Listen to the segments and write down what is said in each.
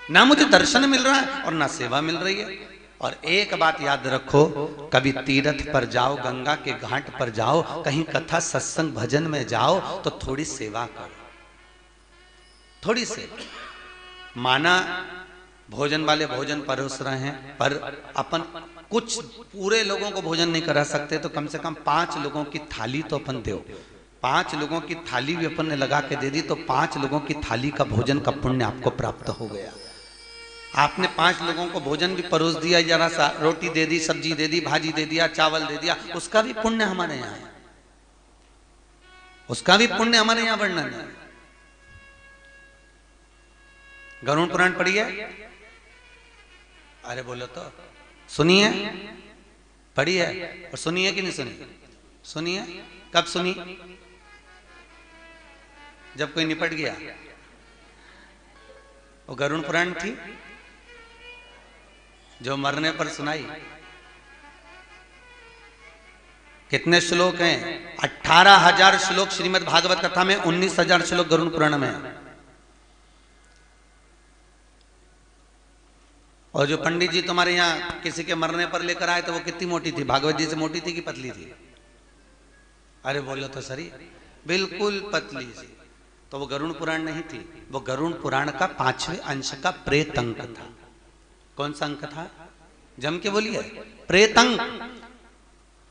ना मुझे दर्शन मिल रहा है और ना सेवा मिल रही है। और एक बात याद रखो, कभी तीर्थ पर जाओ, गंगा के घाट पर जाओ, कहीं कथा सत्संग भजन में जाओ तो थोड़ी सेवा करो, थोड़ी सेवा। माना भोजन वाले भोजन परोस रहे हैं, पर अपन कुछ पूरे लोगों को भोजन नहीं करा सकते, तो कम से कम 5 लोगों की थाली तो अपन दो। 5 लोगों की थाली भी अपन ने लगा के दे दी तो 5 लोगों की थाली का भोजन का पुण्य आपको प्राप्त हो गया। आपने 5 लोगों को भोजन भी परोस दिया, जरा सा रोटी दे दी, सब्जी दे दी, भाजी दे दिया, चावल दे दिया, उसका भी पुण्य हमारे यहाँ है, उसका भी पुण्य हमारे यहाँ वर्णन है। गरुड़ पुराण पढ़िए, अरे बोलो तो सुनिए, पढ़िए और सुनिए कि नहीं सुनिए? सुनिए। कब सुनी? जब कोई निपट गया। वो गरुड़ पुराण थी जो मरने पर सुनाई। कितने श्लोक हैं? 18,000 श्लोक श्रीमद् भागवत कथा में, 19,000 श्लोक गरुड़ पुराण में। और जो पंडित जी तुम्हारे यहाँ किसी के मरने पर लेकर आए थे वो कितनी मोटी थी? भागवत जी से मोटी थी कि पतली थी? अरे बोलो तो सही, बिल्कुल पतली सी। तो वो गरुड़ पुराण नहीं थी, वो गरुड़ पुराण का 5वें अंश का प्रेत अंक था। कौन सा अंक था? जम के बोलिए, प्रेत अंक।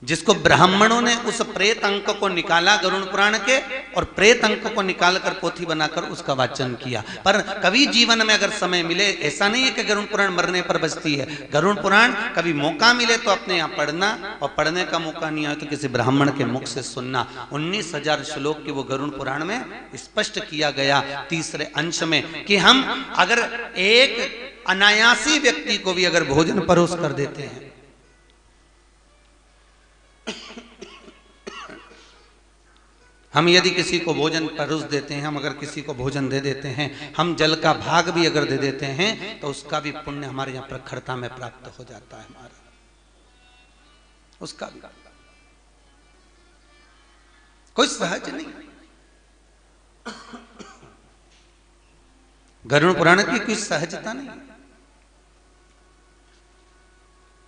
जिसको ब्राह्मणों ने उस प्रेत अंक को निकाला गरुड़ पुराण के, और प्रेत अंक को निकालकर पोथी बनाकर उसका वाचन किया। पर कभी जीवन में अगर समय मिले, ऐसा नहीं है कि गरुड़ पुराण मरने पर बजती है। गरुड़ पुराण कभी मौका मिले तो अपने यहाँ पढ़ना, और पढ़ने का मौका नहीं आए तो किसी ब्राह्मण के मुख से सुनना। 19,000 श्लोक के वो गरुड़ पुराण में स्पष्ट किया गया 3रे अंश में कि हम अगर एक अनायासी व्यक्ति को भी अगर भोजन परोस कर देते हैं, हम यदि किसी को भोजन परोस देते हैं, हम अगर किसी को भोजन दे देते हैं, हम जल का भाग भी अगर दे देते हैं, तो उसका भी पुण्य हमारे यहाँ प्रखरता में प्राप्त हो जाता है हमारा, उसका भी। कोई सहज नहीं। गरुड़ पुराण की कोई सहजता नहीं।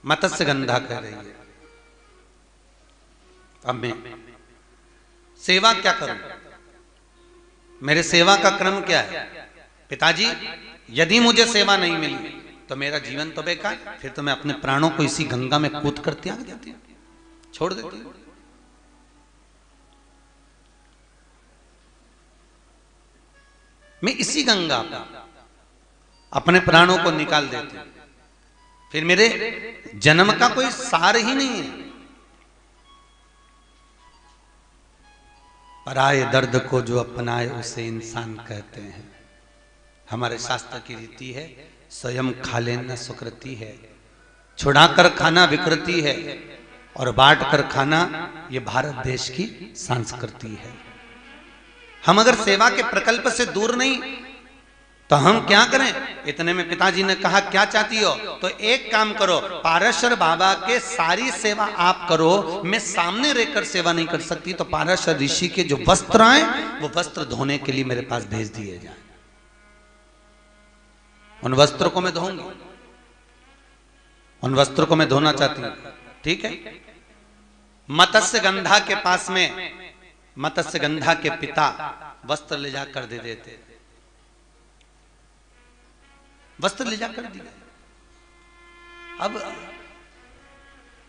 मत्स्य गंधा कह रही है, अब मैं सेवा क्या करूं? मेरे सेवा का क्रम क्या है? पिताजी, यदि मुझे सेवा नहीं मिली तो मेरा जीवन तो बेकार, फिर तो मैं अपने प्राणों को इसी गंगा में कूद कर त्याग देती हूं, छोड़ देती हूं। मैं इसी गंगा पर अपने प्राणों को निकाल देती हूं, फिर मेरे जन्म का कोई सार ही नहीं है। पराये दर्द को जो अपनाए उसे इंसान कहते हैं। हमारे शास्त्र की रीति है, स्वयं खा लेना सुकृति है, छुड़ाकर खाना विकृति है, और बांट कर खाना ये भारत देश की संस्कृति है। हम अगर सेवा के प्रकल्प से दूर नहीं तो हम क्या करें? इतने में पिताजी ने कहा क्या चाहती हो? तो एक काम करो, पाराशर बाबा के सारी सेवा आप करो, मैं सामने रहकर सेवा नहीं कर सकती, तो पाराशर ऋषि के जो वस्त्र आए वो वस्त्र धोने के लिए मेरे पास भेज दिए जाए। उन वस्त्रों को मैं धोऊंगी, उन वस्त्रों को मैं धोना चाहती हूं। ठीक है। मत्स्य गंधा के पास में मत्स्य गंधा के पिता वस्त्र ले जाकर दे देते, वस्त्र ले जाकर दिया। अब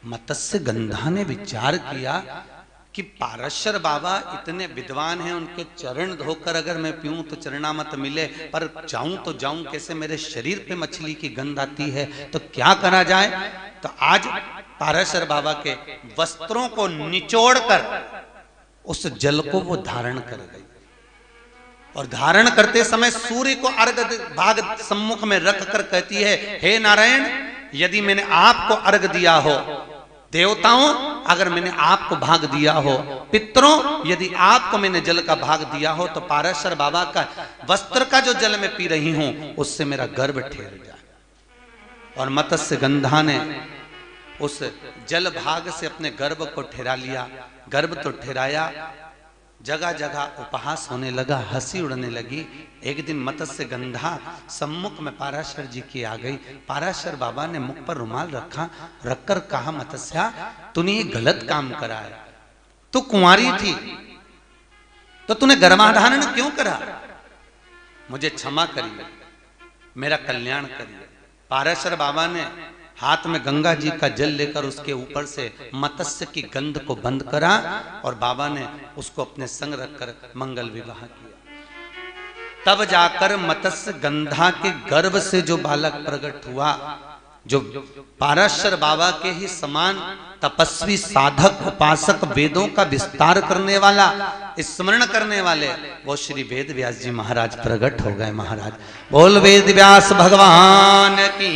मत्स्य गंधा ने विचार किया कि पाराशर बाबा इतने विद्वान हैं, उनके चरण धोकर अगर मैं पीऊं तो चरणामत मिले, पर जाऊं तो जाऊं कैसे? मेरे शरीर पे मछली की गंध आती है, तो क्या करा जाए? तो आज पाराशर बाबा के वस्त्रों को निचोड़कर उस जल को वो धारण कर गई, और धारण करते समय सूर्य को अर्घ भाग सम्मुख में रख कर कहती है, हे नारायण, यदि मैंने आपको अर्घ दिया हो, देवताओं अगर मैंने आपको भाग दिया हो, पितरों यदि आपको मैंने जल का भाग दिया हो, तो पाराशर बाबा का वस्त्र का जो जल मैं पी रही हूं उससे मेरा गर्भ ठहर जाए। और मत्स्य गंधा ने उस जल भाग से अपने गर्भ को ठहरा लिया। गर्भ तो ठहराया, जगह जगह उपहास होने लगा, हंसी उड़ने लगी। एक दिन मत्स्य गंधा सम्मुख में पाराशर जी की आ गई। पाराशर बाबा ने मुख पर रुमाल रखकर कहा, मत्स्या तूने ये गलत काम करा है। तू कुंवारी थी तो तूने गर्भाधारण क्यों करा? मुझे क्षमा करिए, मेरा कल्याण करिए। पाराशर बाबा ने हाथ में गंगा जी का जल लेकर उसके ऊपर से मत्स्य की गंध को बंद करा और बाबा ने उसको अपने संग रखकर मंगल विवाह किया। तब जाकर मत्स्य गंधा के गर्भ से जो बालक प्रकट हुआ, जो पाराशर बाबा के ही समान तपस्वी साधक उपासक वेदों का विस्तार करने वाला, स्मरण करने वाले, वो श्री वेद व्यास जी महाराज प्रकट हो गए। महाराज बोल वेद व्यास भगवान की।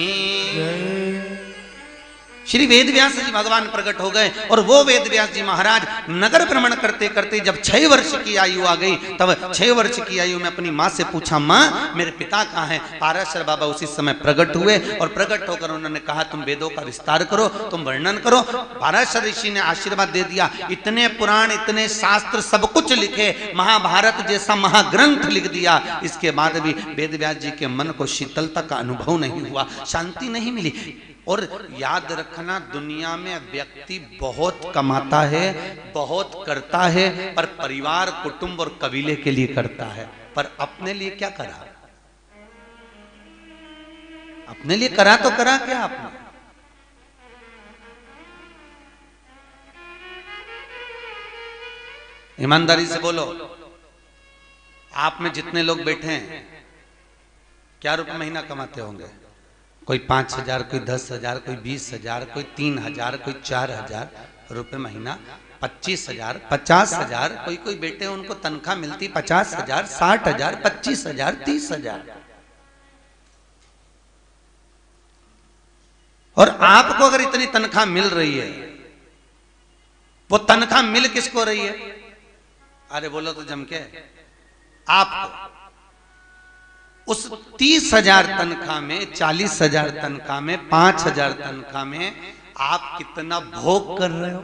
श्री वेद व्यास जी भगवान प्रकट हो गए और वो वेद व्यास जी महाराज नगर भ्रमण करते करते जब 6 वर्ष की आयु आ गई, तब 6 वर्ष की आयु में अपनी माँ से पूछा, माँ मेरे पिता कहाँ हैं? पाराशर बाबा उसी समय प्रकट हुए और प्रकट होकर उन्होंने कहा, तुम वेदों का विस्तार करो, तुम वर्णन करो। पाराशर ऋषि ने आशीर्वाद दे दिया। इतने पुराण, इतने शास्त्र, सब कुछ लिखे, महाभारत जैसा महाग्रंथ लिख दिया। इसके बाद भी वेद व्यास जी के मन को शीतलता का अनुभव नहीं हुआ, शांति नहीं मिली। और याद रखना, दुनिया में व्यक्ति बहुत कमाता है, बहुत करता है, पर परिवार, कुटुंब और कबीले के लिए करता है, पर अपने लिए क्या करा? अपने लिए करा तो करा क्या आपने? ईमानदारी से बोलो, आप में जितने लोग बैठे हैं क्या रुपए महीना कमाते होंगे? कोई 5,000, कोई 10,000, कोई 20,000, कोई 3,000, कोई 4,000 रुपए महीना, 25,000, 50,000। कोई कोई बेटे उनको तनख्वाह मिलती 50,000, 60,000, 25,000, 30,000। और आपको अगर इतनी तनख्वाह मिल रही है, वो तनख्वाह मिल किसको रही है? अरे बोलो तो जम के, आपको। उस 30,000 तनख्वाह में, 40,000 तनख्वाह में, 5,000 तनख्वाह में आप कितना भोग कर रहे हो?